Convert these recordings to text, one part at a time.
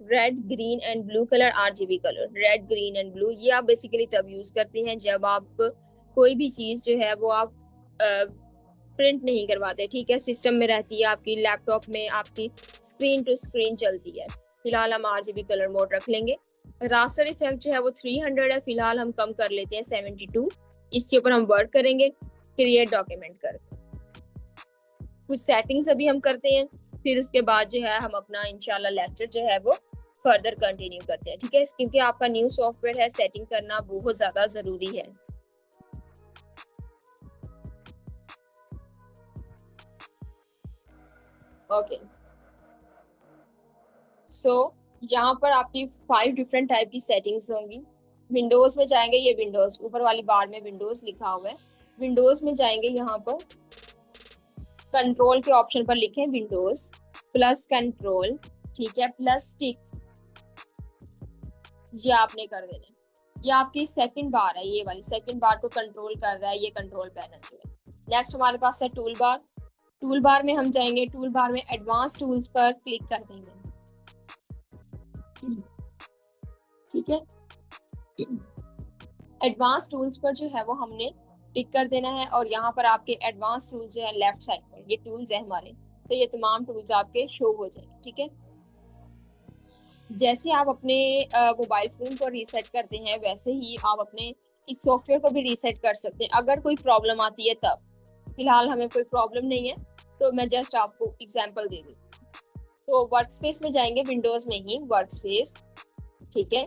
Red green and blue colour RGB colour. Red green and blue ये आप basically तब use करते हैं जब आप कोई भी चीज जो है वो आप प्रिंट नहीं करवाते, ठीक है, सिस्टम में रहती है आपकी, लैपटॉप में आपकी स्क्रीन टू स्क्रीन चलती है। फिलहाल हम RGB कलर मोड रख लेंगे। रास्टर इफेक्ट जो है वो 300 है, फिलहाल हम कम कर लेते हैं 72। इसके ऊपर हम वर्क करेंगे, क्रिएट डॉक्यूमेंट कर कुछ सेटिंग्स अभी हम करते हैं, फिर उसके बाद जो है हम अपना इंशाल्लाह लेक्चर जो है वो फर्दर कंटिन्यू करते हैं, ठीक है, क्योंकि आपका न्यू सॉफ्टवेयर है, सेटिंग करना बहुत ज्यादा जरूरी है। ओके सो यहाँ पर आपकी 5 डिफरेंट टाइप की सेटिंग्स होंगी। विंडोज में जाएंगे, ये विंडोज ऊपर वाली बार में विंडोज लिखा हुआ है, विंडोज में जाएंगे, यहाँ पर कंट्रोल के ऑप्शन पर लिखें विंडोज प्लस कंट्रोल, ठीक है, प्लस टिक, ये आपने कर देना। ये आपकी सेकंड बार है, ये वाली सेकंड बार को कंट्रोल कर रहा है ये कंट्रोल पैनल जो है। नेक्स्ट हमारे पास है टूल बार। टूल बार में हम जाएंगे, टूल बार में एडवांस टूल्स पर क्लिक कर देंगे, ठीक है। एडवांस टूल्स पर जो है वो हमने टिक कर देना है, और यहाँ पर आपके एडवांस टूल्स जो है लेफ्ट साइड पर ये टूल्स है हमारे, तो ये तमाम टूल्स आपके शो हो जाएंगे, ठीक है। जैसे आप अपने मोबाइल फोन को रीसेट करते हैं वैसे ही आप अपने इस सॉफ्टवेयर को भी रीसेट कर सकते हैं अगर कोई प्रॉब्लम आती है तब। फिलहाल हमें कोई प्रॉब्लम नहीं है, तो मैं जस्ट आपको एग्जांपल दे दूँ। तो वर्कस्पेस में जाएंगे, विंडोज में ही वर्कस्पेस, ठीक है।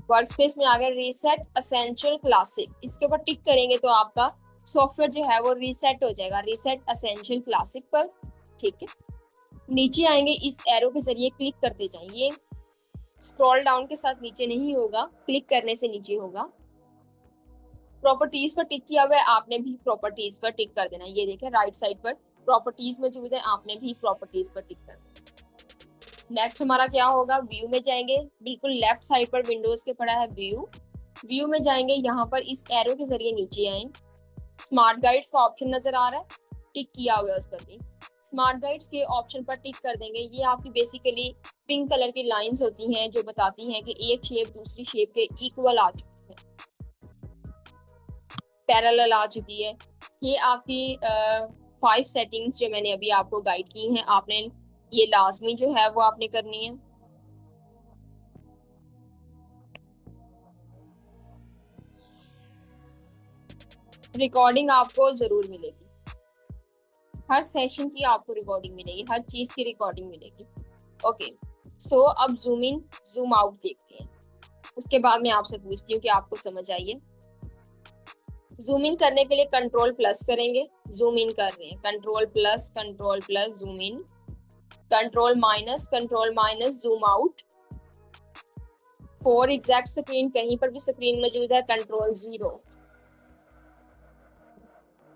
वर्कस्पेस में आ गया रीसेट एसेंशियल क्लासिक, इसके ऊपर टिक करेंगे तो आपका सॉफ्टवेयर जो है वो रीसेट हो जाएगा, रीसेट एसेंशियल क्लासिक पर, ठीक है। नीचे आएंगे, इस एरो के जरिए क्लिक करते जाएंगे, स्क्रॉल डाउन के साथ नीचे नहीं होगा, क्लिक करने से नीचे होगा। प्रॉपर्टीज पर टिक किया हुआ है, आपने भी प्रॉपर्टीज पर टिक कर देना। ये देखें राइट साइड पर प्रॉपर्टीज मौजूद है, आपने भी प्रॉपर्टीज पर टिक कर देना। नेक्स्ट हमारा क्या होगा, व्यू में जाएंगे, बिल्कुल लेफ्ट साइड पर विंडोज के पड़ा है व्यू। व्यू में जाएंगे, यहाँ पर इस एरो के जरिए नीचे आए, स्मार्ट गाइड्स का ऑप्शन नजर आ रहा है, टिक किया हुआ है उस पर भी। स्मार्ट गाइड्स के ऑप्शन पर टिक कर देंगे। ये आपकी बेसिकली पिंक कलर की लाइंस होती हैं जो बताती हैं कि एक शेप दूसरी शेप के इक्वल आ चुकी है, पैरेलल आ चुकी है। ये आपकी 5 सेटिंग्स जो मैंने अभी आपको गाइड की हैं, आपने ये लाजमी जो है वो आपने करनी है। रिकॉर्डिंग आपको जरूर मिलेगी, हर सेशन की आपको रिकॉर्डिंग मिलेगी, हर चीज की रिकॉर्डिंग मिलेगी। ओके सो अब जूम इन जूम आउट देखते हैं, उसके बाद मैं आपसे पूछती हूँ कि आपको समझ आई है। जूम इन करने के लिए कंट्रोल प्लस करेंगे, जूम इन कर रहे हैं, control plus zoom in, control minus zoom out. For exact screen, कहीं पर भी स्क्रीन मौजूद है,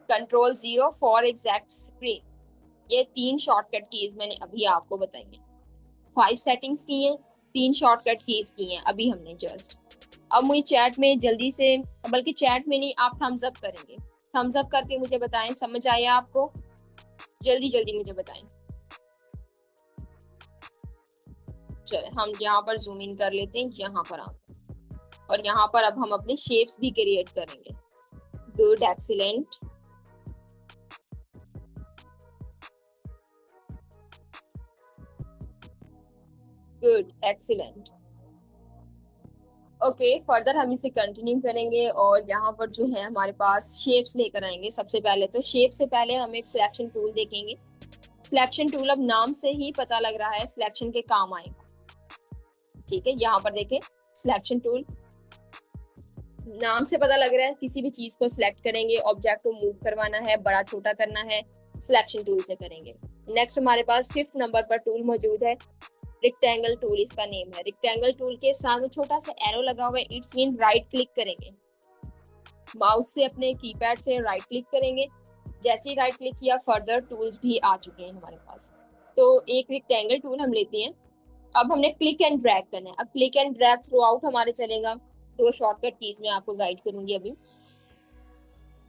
control zero for exact screen. ये 3 शॉर्टकट कीज मैंने अभी आपको बताई हैं, 5 सेटिंग्स की हैं, 3 शॉर्टकट कीज की हैं अभी हमने जस्ट। अब मुझे चैट में जल्दी से, बल्कि चैट में नहीं, आप थम्स अप करेंगे, थम्स अप करके मुझे बताएं समझ आया आपको, जल्दी जल्दी मुझे बताएं। चले हम यहाँ पर जूम इन कर लेते हैं, यहाँ पर आकर, और यहाँ पर अब हम अपने शेप्स भी क्रिएट करेंगे। Good, excellent, good, excellent. Okay further हम इसे कंटिन्यू करेंगे, और यहाँ पर जो है हमारे पास शेप्स लेकर आएंगे। सबसे पहले तो शेप से पहले हम एक सिलेक्शन टूल देखेंगे। सिलेक्शन टूल अब नाम से ही पता लग रहा है सिलेक्शन के काम आएगा, ठीक है। यहाँ पर देखें सिलेक्शन टूल, नाम से पता लग रहा है किसी भी चीज को सिलेक्ट करेंगे, ऑब्जेक्ट को मूव करवाना है, बड़ा छोटा करना है, सिलेक्शन टूल से करेंगे। नेक्स्ट हमारे पास 5th नंबर पर टूल मौजूद है, रेक्टेंगल टूल इसका नेम है। रेक्टेंगल टूल के सामने छोटा सा एरो लगा हुआ है, इट्स मीन राइट क्लिक करेंगे, माउस से अपने कीपैड से राइट क्लिक करेंगे। जैसे ही राइट क्लिक किया, फर्दर टूल्स भी आ चुके हैं हमारे पास। तो एक रेक्टेंगल टूल हम लेते हैं, अब हमने क्लिक एंड ड्रैग करना है। अब click and drag through out हमारे चलेगा, 2 शॉर्टकट कीज में आपको गाइड करूंगी अभी।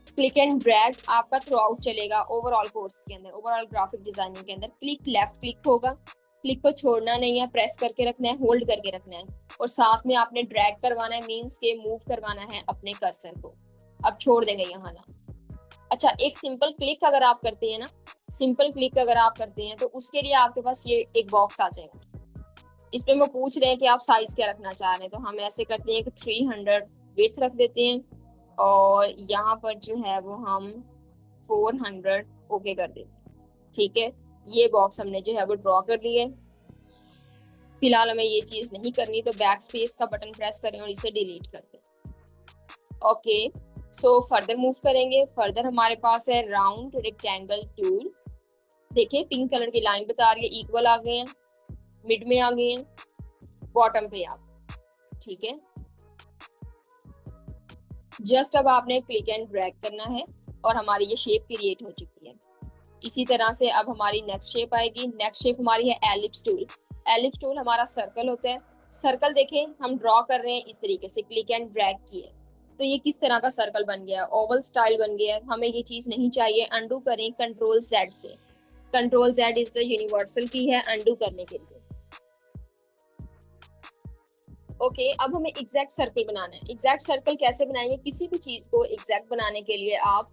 क्लिक एंड ड्रैग आपका थ्रू आउट चलेगा ओवरऑल कोर्स के अंदर, ओवरऑल ग्राफिक डिजाइनिंग के अंदर। क्लिक लेफ्ट क्लिक होगा, क्लिक को छोड़ना नहीं है, प्रेस करके रखना है, होल्ड करके रखना है, और साथ में आपने ड्रैग करवाना है, मीन्स के मूव करवाना है अपने कर्सर को। अब छोड़ देंगे यहाँ ना। अच्छा, एक सिंपल क्लिक अगर आप करते हैं ना, सिंपल क्लिक अगर आप करते हैं तो उसके लिए आपके पास ये एक बॉक्स आ जाएगा। इस पे वो पूछ रहे हैं कि आप साइज क्या रखना चाह रहे हैं, तो हम ऐसे करते हैं कि 300 विड्थ रख देते हैं, और यहाँ पर जो है वो हम 400 ओके कर देते हैं। ठीक है, ये बॉक्स हमने जो है वो ड्रॉ कर लिए। फिलहाल हमें ये चीज नहीं करनी, तो बैक स्पेस का बटन प्रेस करें और इसे डिलीट कर दें। ओके, सो फर्दर मूव करेंगे। फर्दर हमारे पास है राउंड रेक्टेंगल टूल। देखिए पिंक कलर की लाइन बता रही है, इक्वल आ गए हैं, मिड में आ गए हैं, बॉटम पे आ गए। ठीक है, जस्ट अब आपने क्लिक एंड ड्रैग करना है और हमारी ये शेप क्रिएट हो चुकी है। इसी तरह से अब हमारी नेक्स्ट शेप आएगी। नेक्स्ट शेप हमारी है एलिप्स टूल। एलिप्स टूल हमारा सर्कल होता है। सर्कल देखें हम ड्रॉ कर रहे हैं इस तरीके से, क्लिक एंड ड्रैग किए तो ये किस तरह का सर्कल बन गया है, ओवल स्टाइल बन गया है। हमें ये चीज नहीं चाहिए, अंडू करें कंट्रोल Z से। Control Z is the universal की है अंडू करने के लिए। ओके, अब हमें एग्जैक्ट सर्कल बनाना है। एग्जैक्ट सर्कल कैसे बनाएंगे? किसी भी चीज को एग्जैक्ट बनाने के लिए आप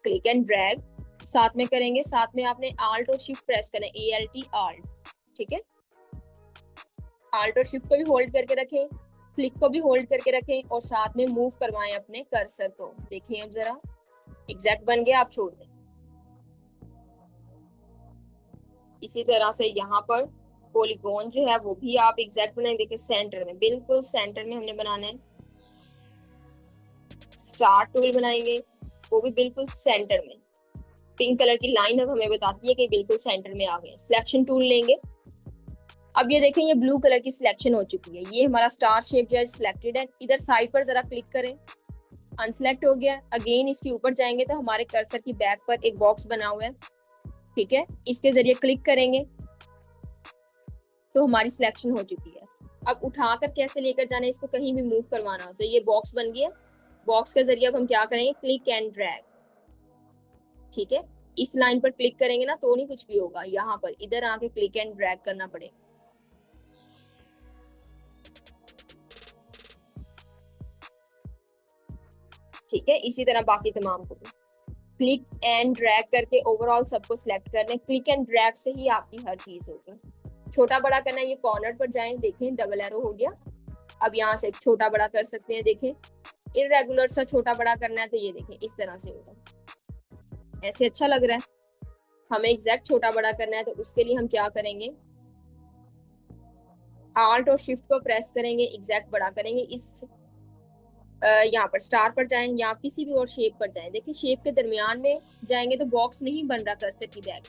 क्लिक एंड ड्रैग साथ में करेंगे, साथ में आपने आल्ट और शिफ्ट प्रेस करना है, ALT आल्ट। ठीक है, आल्ट और शिफ्ट को भी होल्ड करके रखें, क्लिक को भी होल्ड करके रखें, और साथ में मूव करवाएं अपने कर्सर को। देखिए अब जरा एग्जैक्ट बन गया, आप छोड़ दें। इसी तरह से यहाँ पर पॉलीगॉन जो है वो भी आप एग्जैक्ट बनाएं। देखिए सेंटर में, बिल्कुल सेंटर में हमने बनाना है। स्टार टूल बनाएंगे, वो भी बिल्कुल सेंटर में। पिंक कलर की लाइन अब हमें बताती है कि बिल्कुल सेंटर में आ गए। सिलेक्शन टूल लेंगे। अब ये देखें, ये ब्लू कलर की सिलेक्शन हो चुकी है। ये हमारा स्टार शेप जो है सिलेक्टेड है। इधर साइड पर जरा क्लिक करें, अनसिलेक्ट हो गया। अगेन इसके ऊपर जाएंगे तो हमारे कर्सर की बैक पर एक बॉक्स बना हुआ है। ठीक है, इसके जरिए क्लिक करेंगे तो हमारी सिलेक्शन हो चुकी है। अब उठाकर कैसे लेकर जाना है, इसको कहीं भी मूव करवाना हो तो ये बॉक्स बन गया। बॉक्स के जरिए अब हम क्या करेंगे, क्लिक एंड ड्रैग। ठीक है, इस लाइन पर क्लिक करेंगे ना तो नहीं कुछ भी होगा, यहाँ पर इधर आके क्लिक एंड ड्रैग करना पड़ेगा। ठीक है, इसी तरह बाकी तमाम को भी क्लिक एंड ड्रैग करके ओवरऑल सबको सिलेक्ट कर लें। क्लिक एंड ड्रैग से ही आपकी हर चीज होगी। छोटा बड़ा करना है, ये कॉर्नर पर जाएं, देखें डबल एरो हो गया। अब यहाँ से छोटा बड़ा कर सकते हैं। देखें इररेगुलर सा छोटा बड़ा करना है तो ये देखें इस तरह से होगा। ऐसे अच्छा लग रहा है। हमें एग्जैक्ट छोटा बड़ा करना है तो उसके लिए हम क्या करेंगे, आल्ट और शिफ्ट को प्रेस करेंगे, एग्जैक्ट बड़ा करेंगे। इस यहाँ पर स्टार पर जाएं या किसी भी और शेप पर जाएं। देखिए शेप के दरमियान में जाएंगे तो बॉक्स नहीं बन रहा कर्सर की बैक।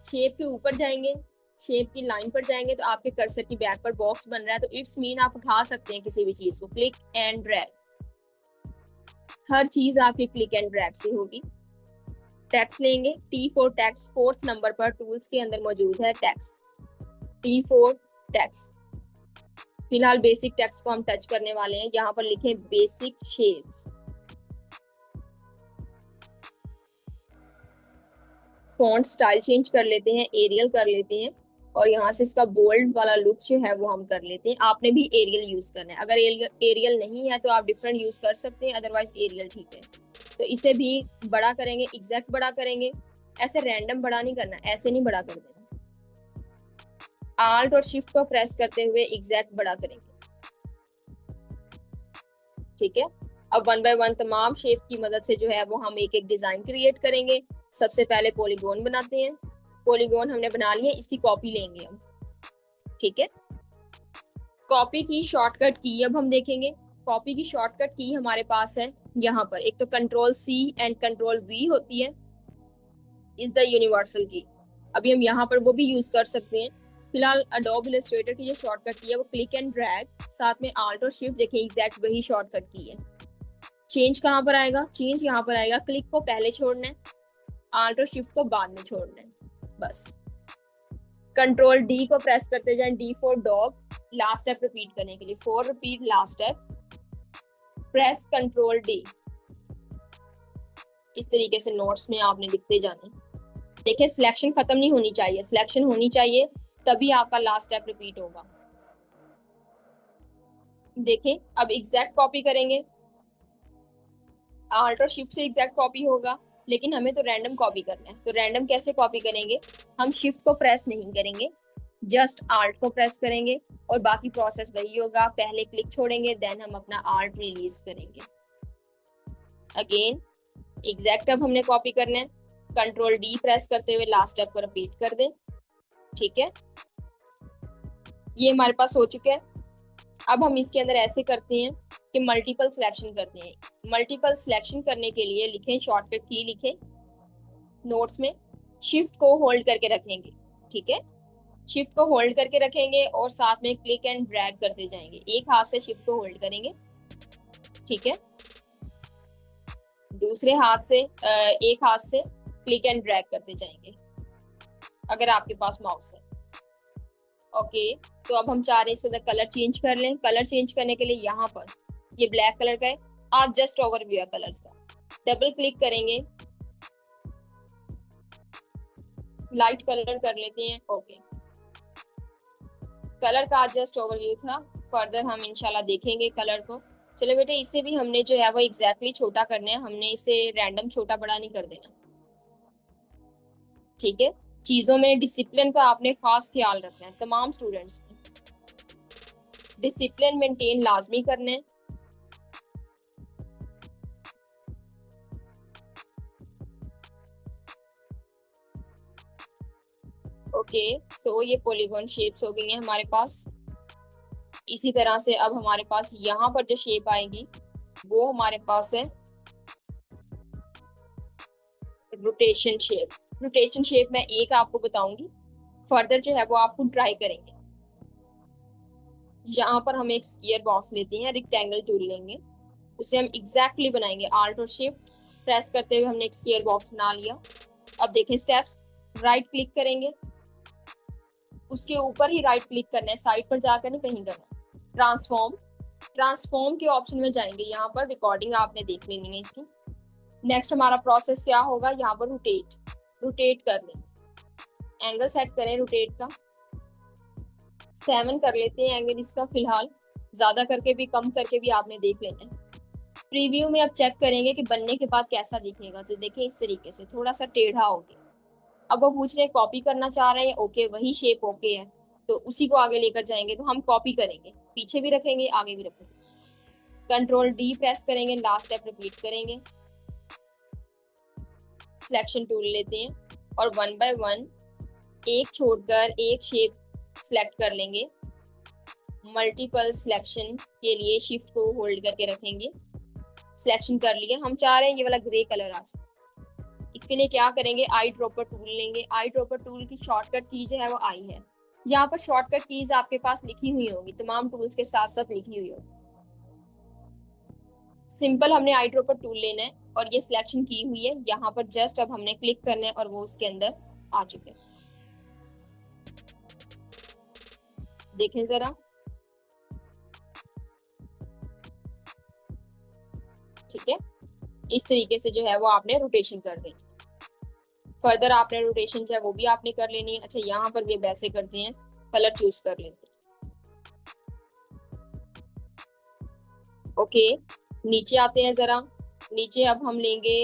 शेप के ऊपर जाएंगे, शेप की लाइन पर जाएंगे तो आपके कर्सर की बैक पर बॉक्स बन रहा है। तो इट्स मीन आप उठा सकते हैं किसी भी चीज को। क्लिक एंड ड्रैग, हर चीज आपकी क्लिक एंड ड्रैग से होगी। टेक्स्ट लेंगे, T4 टेक्स्ट 4th नंबर पर टूल्स के अंदर मौजूद है टेक्स्ट, T4 टेक्स्ट। फिलहाल बेसिक टेक्स्ट को हम टच करने वाले हैं। यहाँ पर लिखें basic shapes. Font style change कर लेते हैं, एरियल कर लेते हैं, और यहाँ से इसका बोल्ड वाला लुक जो है वो हम कर लेते हैं। आपने भी एरियल यूज करना है। अगर एरियल नहीं है तो आप डिफरेंट यूज कर सकते हैं, अदरवाइज एरियल ठीक है। तो इसे भी बड़ा करेंगे, एग्जैक्ट बड़ा करेंगे। ऐसे रैंडम बड़ा नहीं करना, ऐसे नहीं बड़ा कर देना। आल्ट और शिफ्ट को प्रेस करते हुए एग्जैक्ट बड़ा करेंगे। ठीक है, अब 1 बाय 1 तमाम शेप की मदद से जो है वो हम एक एक डिजाइन क्रिएट करेंगे। सबसे पहले पॉलीगॉन बनाते हैं। पॉलीगॉन हमने बना लिया, इसकी कॉपी लेंगे हम। ठीक है, कॉपी की शॉर्टकट की अब हम देखेंगे। कॉपी की शॉर्टकट की हमारे पास है यहाँ पर, एक तो कंट्रोल-C एंड कंट्रोल-V होती है, इज द यूनिवर्सल की। अभी हम यहाँ पर वो भी यूज कर सकते हैं। फिलहाल एडोब इलस्ट्रेटर की जो शॉर्टकट की है वो क्लिक एंड ड्रैग, साथ में आल्ट और शिफ्ट। देखिए एग्जैक्ट वही शॉर्टकट की है। चेंज कहाँ पर आएगा, चेंज यहाँ पर आएगा। क्लिक को पहले छोड़ना है, आल्ट और शिफ्ट को बाद में छोड़ना है, बस। कंट्रोल-D को प्रेस करते जाएं, D for dog, last step repeat करने के लिए 4 रिपीट लास्ट स्टेप, प्रेस कंट्रोल-D। इस तरीके से नोट्स में आपने लिखते जाना है। देखिए सिलेक्शन खत्म नहीं होनी चाहिए, सिलेक्शन होनी चाहिए तभी आपका लास्ट स्टेप रिपीट होगा। देखें, अब एग्जैक्ट कॉपी करेंगे, आल्ट और शिफ्ट से एग्जैक्ट कॉपी होगा, लेकिन हमें तो रैंडम कॉपी करना है। तो रैंडम कैसे कॉपी करेंगे, हम शिफ्ट को प्रेस नहीं करेंगे, जस्ट आल्ट को प्रेस करेंगे और बाकी प्रोसेस वही होगा। पहले क्लिक छोड़ेंगे, देन हम अपना आल्ट रिलीज करेंगे। अगेन एग्जैक्ट अब हमने कॉपी करना है, कंट्रोल डी प्रेस करते हुए लास्ट स्टेप को रिपीट कर दें। ठीक है, ये हमारे पास हो चुका है। अब हम इसके अंदर ऐसे करते हैं कि मल्टीपल सिलेक्शन करते हैं। मल्टीपल सिलेक्शन करने के लिए लिखें, शॉर्टकट की लिखें नोट्स में, शिफ्ट को होल्ड करके रखेंगे। ठीक है, शिफ्ट को होल्ड करके रखेंगे और साथ में क्लिक एंड ड्रैग करते जाएंगे। एक हाथ से शिफ्ट को होल्ड करेंगे, ठीक है, दूसरे हाथ से एक हाथ से क्लिक एंड ड्रैग करते जाएंगे अगर आपके पास माउस है। ओके, तो अब हम चाह रहे हैं इससे कलर चेंज कर लें। कलर चेंज करने के लिए यहाँ पर ये ब्लैक कलर का है, आप जस्ट ओवरव्यू है कलर्स का, डबल क्लिक करेंगे, लाइट कलर कर लेते हैं। ओके, कलर का जस्ट ओवरव्यू था, फर्दर हम इंशाल्लाह देखेंगे कलर को। चलो बेटे, इसे भी हमने जो है वो एग्जैक्टली छोटा करना है, हमने इसे रैंडम छोटा बड़ा नहीं कर देना। ठीक है, चीजों में डिसिप्लिन का आपने खास ख्याल रखना है। तमाम स्टूडेंट्स को डिसिप्लिन मेंटेन लाजमी करना है। ओके, सो ये पॉलीगॉन शेप्स हो गई हैं हमारे पास। इसी तरह से अब हमारे पास यहाँ पर जो शेप आएगी वो हमारे पास है रोटेशन शेप। रोटेशन शेप मैं एक आपको बताऊंगी, फर्दर जो है वो आपको ट्राई करेंगे। यहाँ पर हम एक स्फीयर बॉक्स लेते हैं, रेक्टेंगल टूल लेंगे, उसे हम एग्जैक्टली बनाएंगे। आल्ट और शिफ्ट प्रेस करते हुए हमने एक स्फीयर बॉक्स बना लिया। अब देखें स्टेप्स, राइट क्लिक करेंगे, उसके ऊपर ही राइट क्लिक करना है, साइड पर जाकर नहीं कहीं करना। ट्रांसफॉर्म, ट्रांसफॉर्म के ऑप्शन में जाएंगे, यहाँ पर रिकॉर्डिंग आपने देख लेनी है इसकी। नेक्स्ट हमारा प्रोसेस क्या होगा, यहाँ पर रोटेट, रोटेट कर लें, एंगल सेट करें रोटेट का, 7 कर लेते हैं एंगल इसका फिलहाल, ज्यादा करके भी कम करके भी आपने देख लेना है। प्रीव्यू में अब चेक करेंगे कि बनने के बाद कैसा दिखेगा। तो देखिए इस तरीके से थोड़ा सा टेढ़ा हो गया। अब वो पूछ रहे हैं कॉपी करना चाह रहे हैं, ओके वही शेप ओके है, तो उसी को आगे लेकर जाएंगे। तो हम कॉपी करेंगे, पीछे भी रखेंगे आगे भी रखेंगे, कंट्रोल डी प्रेस करेंगे, लास्ट स्टेप रिपीट करेंगे, सिलेक्शन टूल लेते हैं और 1 बाय 1 एक छोड़कर एक शेप सिलेक्ट कर लेंगे। मल्टीपल सिलेक्शन के लिए शिफ्ट को होल्ड करके रखेंगे, सिलेक्शन कर लिए। हम चाह रहे हैं ये वाला ग्रे कलर आ जाए, इसके लिए क्या करेंगे, आई ड्रॉपर टूल लेंगे। आई ड्रॉपर टूल की शॉर्टकट की जो है वो आई है, यहाँ पर शॉर्टकट कीज आपके पास लिखी हुई होगी, तमाम टूल्स के साथ साथ लिखी हुई होगी। सिंपल हमने आई ड्रॉपर टूल लेना है और ये सिलेक्शन की हुई है, यहाँ पर जस्ट अब हमने क्लिक करना है और वो उसके अंदर आ चुके हैं। देखें जरा, ठीक है, इस तरीके से जो है वो आपने रोटेशन कर देनी। फर्दर आपने रोटेशन जो है वो भी आपने कर लेनी है। अच्छा, यहाँ पर भी वैसे करते हैं, कलर चूज कर लेते हैं। ओके, नीचे आते हैं जरा, नीचे अब हम लेंगे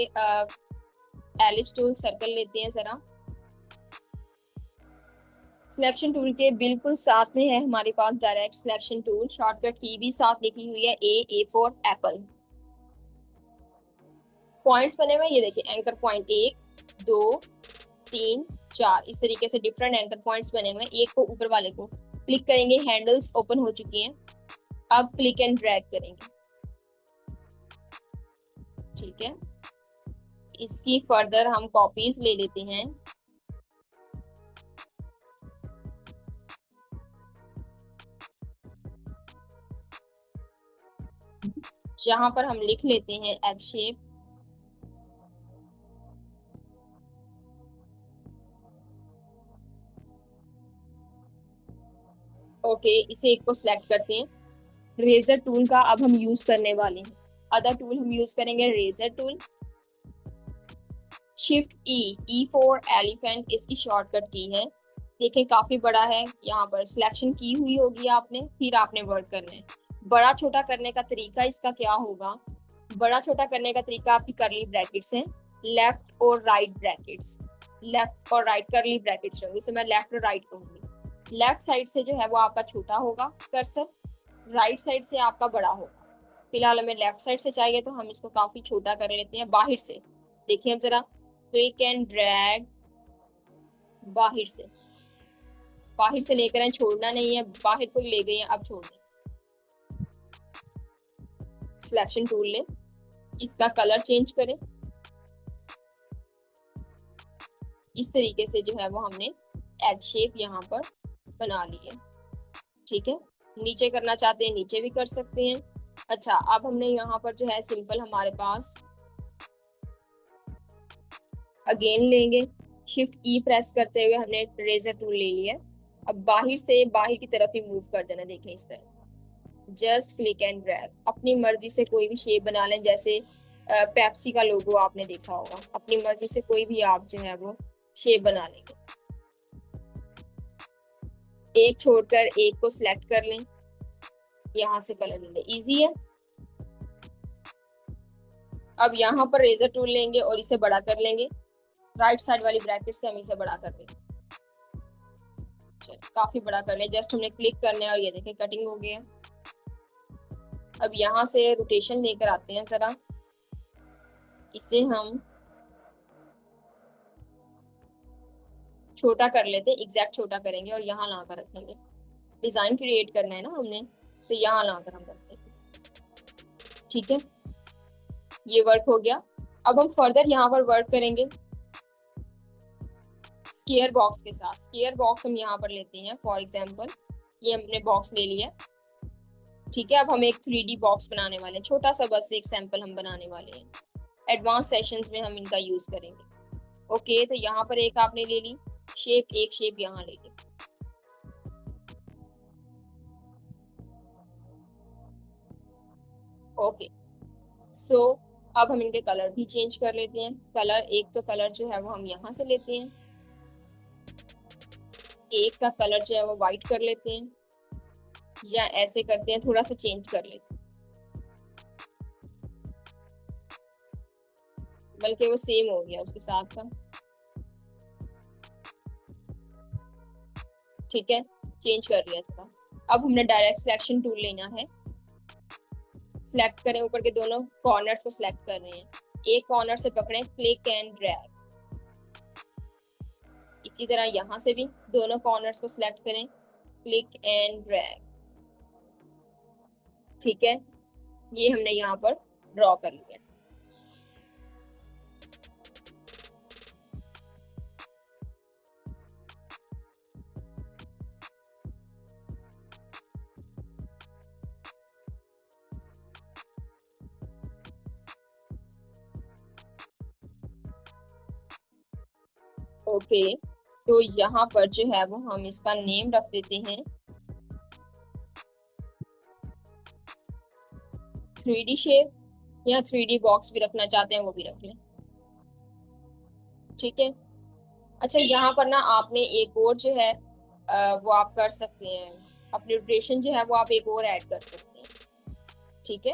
एलिप्स टूल, सर्कल लेते हैं जरा। सिलेक्शन टूल के बिल्कुल साथ में है हमारे पास डायरेक्ट सिलेक्शन टूल, शॉर्टकट की भी साथ लिखी हुई है, ए फॉर एप्पल। पॉइंट्स बने हुए ये देखिए, एंकर पॉइंट 1 2 3 4, इस तरीके से डिफरेंट एंकर पॉइंट्स बने हुए हैं। एक को ऊपर वाले को क्लिक करेंगे, हैंडल्स ओपन हो चुकी हैं। अब क्लिक एंड ड्रैग करेंगे, ठीक है, इसकी फर्दर हम कॉपीज ले लेते हैं। यहाँ पर हम लिख लेते हैं एग शेप, ओके, इसे एक को सिलेक्ट करते हैं। रेजर टूल का अब हम यूज करने वाले हैं, अदर टूल हम यूज करेंगे razor tool. Shift E for elephant इसकी शॉर्टकट की है, देखें काफी बड़ा है। यहाँ पर सिलेक्शन की हुई होगी आपने, फिर आपने वर्क करना है। बड़ा छोटा करने का तरीका इसका क्या होगा? बड़ा छोटा करने का तरीका, आपकी कर्ली ब्रैकेट्स हैं, लेफ्ट और राइट ब्रैकेट्स, लेफ्ट और राइट कर्ली ब्रैकेट्स होंगी, इसे मैं लेफ्ट और राइट कहूंगी। लेफ्ट साइड से जो है वो आपका छोटा होगा कर्सर, राइट साइड से आपका बड़ा होगा। फिलहाल हमें लेफ्ट साइड से चाहिए तो हम इसको काफी छोटा कर लेते हैं बाहर से। देखिए अब जरा, क्लिक एंड ड्रैग, बाहर से, बाहर से लेकर आए, छोड़ना नहीं है, बाहर को ले गए हैं, अब छोड़ दें। सिलेक्शन टूल लें, इसका कलर चेंज करें। इस तरीके से जो है वो हमने एग शेप यहाँ पर बना ली है। ठीक है, नीचे करना चाहते हैं नीचे भी कर सकते हैं। अच्छा, अब हमने यहाँ पर जो है सिंपल हमारे पास अगेन लेंगे, शिफ्ट ई प्रेस करते हुए हमने रेजर टूल ले लिया। अब बाहर से बाहर की तरफ ही मूव कर देना। देखें इस तरह, जस्ट क्लिक एंड ड्रैग, अपनी मर्जी से कोई भी शेप बना लें। जैसे पेप्सी का लोगो आपने देखा होगा, अपनी मर्जी से कोई भी आप जो है वो शेप बना लेंगे। एक छोड़कर एक को सिलेक्ट कर लें, यहाँ से कलर ले लें, इजी है। अब यहाँ पर रेजर टूल लेंगे और इसे बड़ा कर लेंगे। राइट साइड वाली ब्रैकेट से हम इसे बड़ा कर लेंगे। काफी बड़ा कर लें, जस्ट हमने क्लिक करना है और ये देखें कटिंग हो गया। अब यहाँ से रोटेशन लेकर आते हैं जरा, इसे हम छोटा कर लेते हैं, एग्जैक्ट छोटा करेंगे और यहाँ ला कर रखेंगे। डिजाइन क्रिएट करना है ना हमने, तो यहाँ ला कर हम रखते हैं। ठीक है, ये वर्क हो गया। अब हम फर्दर यहाँ पर वर्क करेंगे स्केयर बॉक्स के साथ। स्केयर बॉक्स हम यहाँ पर लेते हैं, फॉर एग्जाम्पल ये हमने बॉक्स ले लिया। ठीक है, अब हम एक 3D बॉक्स बनाने वाले हैं, छोटा सा, बस एक सैंपल हम बनाने वाले हैं। एडवांस सेशंस में हम इनका यूज करेंगे। ओके, तो यहाँ पर एक आपने ले ली शेप, एक शेप यहाँ ले ली। ओके, सो अब हम इनके कलर भी चेंज कर लेते हैं। कलर, एक तो कलर जो है वो हम यहाँ से लेते हैं, एक का कलर जो है वो व्हाइट कर लेते हैं, या ऐसे करते हैं, थोड़ा सा चेंज कर लेते हैं, बल्कि वो सेम हो गया उसके साथ का। ठीक है, चेंज कर लिया थोड़ा। अब हमने डायरेक्ट सिलेक्शन टूल लेना है, सिलेक्ट करें, ऊपर के दोनों कॉर्नर्स को सिलेक्ट कर रहे हैं, एक कॉर्नर से पकड़ें, क्लिक एंड ड्रैग। इसी तरह यहाँ से भी दोनों कॉर्नर्स को सिलेक्ट करें, क्लिक एंड ड्रैग। ठीक है, ये हमने यहाँ पर ड्रॉ कर लिया। ओके, तो यहाँ पर जो है वो हम इसका नेम रख देते हैं 3D शेप, या 3D बॉक्स भी रखना चाहते हैं वो भी रख लें। ठीक है, अच्छा यहाँ पर ना आपने एक और जो है वो आप कर सकते हैं, अपनी रोटेशन जो है वो आप एक और ऐड कर सकते हैं। ठीक है,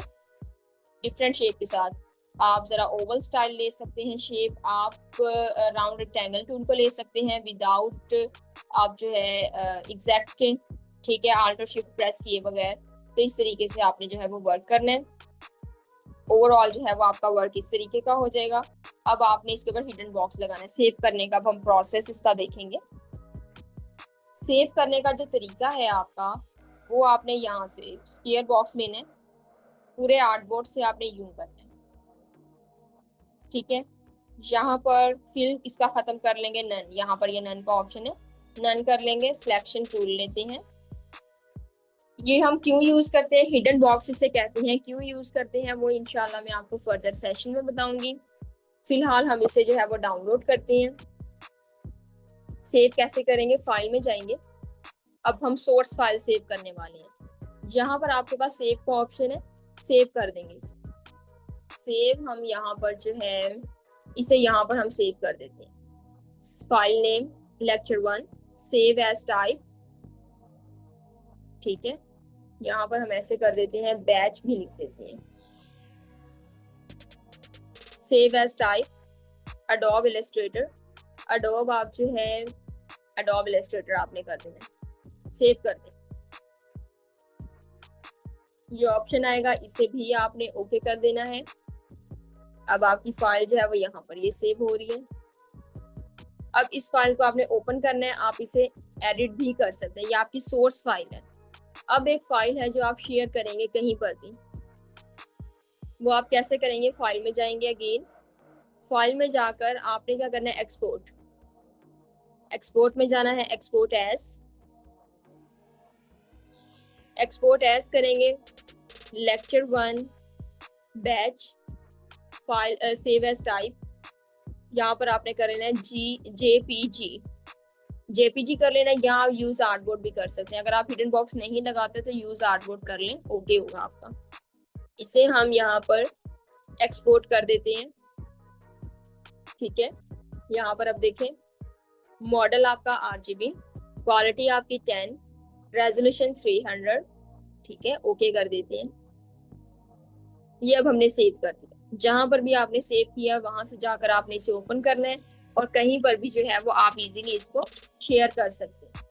डिफरेंट शेप के साथ आप जरा ओवल स्टाइल ले सकते हैं शेप, आप राउंड रेक्टेंगल टूल को ले सकते हैं विदाउट आप जो है एग्जैक्ट के। ठीक है, आल्ट और शिफ्ट प्रेस किए बगैर। तो इस तरीके से आपने जो है वो वर्क करना है। ओवरऑल जो है वो आपका वर्क इस तरीके का हो जाएगा। अब आपने इसके ऊपर हिडन बॉक्स लगाना है सेव करने का। अब हम प्रोसेस इसका देखेंगे। सेव करने का जो तरीका है आपका, वो आपने यहाँ से स्क्वायर बॉक्स लेना है, पूरे आर्टबोर्ड से आपने यूं करना है। ठीक है, यहाँ पर फिल इसका खत्म कर लेंगे नन, यहाँ पर ये नन का ऑप्शन है, नन कर लेंगे। सिलेक्शन टूल लेते हैं, ये हम क्यों यूज करते हैं, हिडन बॉक्स इसे कहते हैं, क्यों यूज करते हैं वो इंशाल्लाह मैं आपको फर्दर सेशन में बताऊंगी। फिलहाल हम इसे जो है वो डाउनलोड करते हैं। सेव कैसे करेंगे, फाइल में जाएंगे। अब हम सोर्स फाइल सेव करने वाले हैं। यहाँ पर आपके पास सेव का ऑप्शन है, सेव कर देंगे इसे। सेव हम यहाँ पर जो है इसे यहाँ पर हम सेव कर देते हैं। File name lecture 1, save as type, ठीक है। यहाँ पर हम ऐसे कर देते हैं, बैच भी लिख देते हैं। Save as type Adobe Illustrator, Adobe आप जो है एडोब इलस्ट्रेटर आपने कर देना है, सेव कर दें। ये ऑप्शन आएगा, इसे भी आपने ओके कर देना है। अब आपकी फाइल जो है वो यहाँ पर ये सेव हो रही है। अब इस फाइल को आपने ओपन करना है, आप इसे एडिट भी कर सकते हैं, ये आपकी सोर्स फाइल है। अब एक फाइल है जो आप शेयर करेंगे कहीं पर भी, वो आप कैसे करेंगे? फाइल में जाएंगे, अगेन फाइल में जाकर आपने क्या करना है, एक्सपोर्ट, एक्सपोर्ट में जाना है, एक्सपोर्ट एज करेंगे, lecture 1 batch file save as type, यहाँ पर आपने कर लेना है जेपीजी कर लेना है। यहाँ आप यूज आर्टबोर्ड भी कर सकते हैं, अगर आप हिडन बॉक्स नहीं लगाते तो यूज आर्टबोर्ड कर लें, ओके होगा आपका। इसे हम यहाँ पर एक्सपोर्ट कर देते हैं, ठीक है। यहाँ पर अब देखें, मॉडल आपका RGB, क्वालिटी आपकी 10, रेजोल्यूशन 300, ठीक है, ओके कर देते हैं। ये अब हमने सेव कर दिया। जहां पर भी आपने सेव किया वहां से जाकर आपने इसे ओपन करना है, और कहीं पर भी जो है वो आप इजीली इसको शेयर कर सकते हैं।